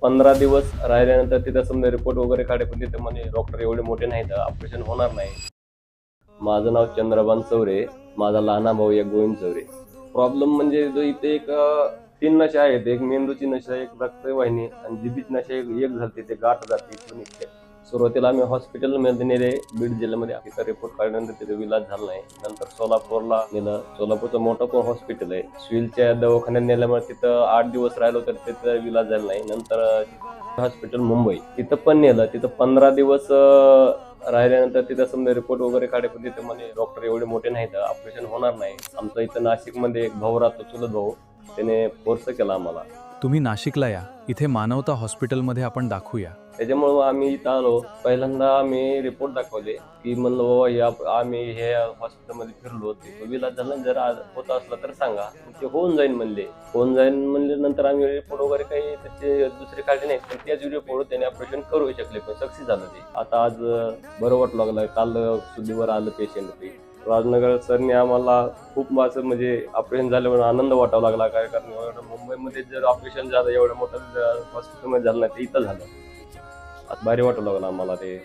15 दिवस राहिल्यानंतर तिथं समजा रिपोर्ट वगैरे काढे, पण तिथं म्हणे डॉक्टर एवढे मोठे नाहीत, ऑपरेशन होणार नाही. माझं नाव चंद्रभान चौरे, माझा लहाना भाऊ एक गोविंद चौरे. प्रॉब्लेम म्हणजे जो इथे एक 3 नशा आहेत. एक मेंदूची नशा, एक रक्तवाहिनी आणि जिभेची नशा एक झाली, ते गाठ जाते इथून इथे. सुरुवातीला आम्ही हॉस्पिटलमध्ये नेले बीड जिल्ह्यामध्ये. तिथं रिपोर्ट काढल्यानंतर तिथं इलाज झाला नाही. नंतर सोलापूरला नेलं. सोलापूरचं मोठं पण हॉस्पिटल आहे. सिव्हिलच्या दवाखान्यात नेल्यामुळे तिथं 8 दिवस राहिलो तर तिथं इलाज झाला नाही. नंतर हॉस्पिटल मुंबई तिथं पण नेलं. तिथं 15 दिवस राहिल्यानंतर तिथं समजा रिपोर्ट वगैरे काढे, पण तिथं म्हणे डॉक्टर एवढे मोठे नाहीत, ऑपरेशन होणार नाही. आमचा इथं नाशिकमध्ये एक भाऊ राहतो, चुलत भाऊ, त्याने फोर्स केला आम्हाला. तुम्ही नाशिकला या, इथे मानवता हॉस्पिटलमध्ये आपण दाखवूया. त्याच्यामुळे आम्ही इथं आलो. पहिल्यांदा आम्ही रिपोर्ट दाखवले, की म्हणलं बाबा आम्ही हे हॉस्पिटलमध्ये फिरलो, ते इलाज झाला, जर होत असला तर सांगा. ते होऊन जाईल म्हणले. होऊन जाईल म्हणले. नंतर आम्ही रिपोर्ट वगैरे काही त्याचे दुसरे काढले नाहीत, पण त्याच रिपोर्ट त्याने ऑपरेशन करू शकले, पण सक्सेस झालं ते. आता आज बरं वाटू लागलं. काल सुद्धीवर आलं पेशंट ते. राजनगर सरने आम्हाला खूप असं म्हणजे ऑपरेशन झाल्यावर आनंद वाटावा लागला. काय कारण एवढं मुंबईमध्ये जर ऑपरेशन झालं, एवढं मोठं हॉस्पिटलमध्ये झालं नाही, ते इथं झालं. भारी वाटू लागलं आम्हाला ते.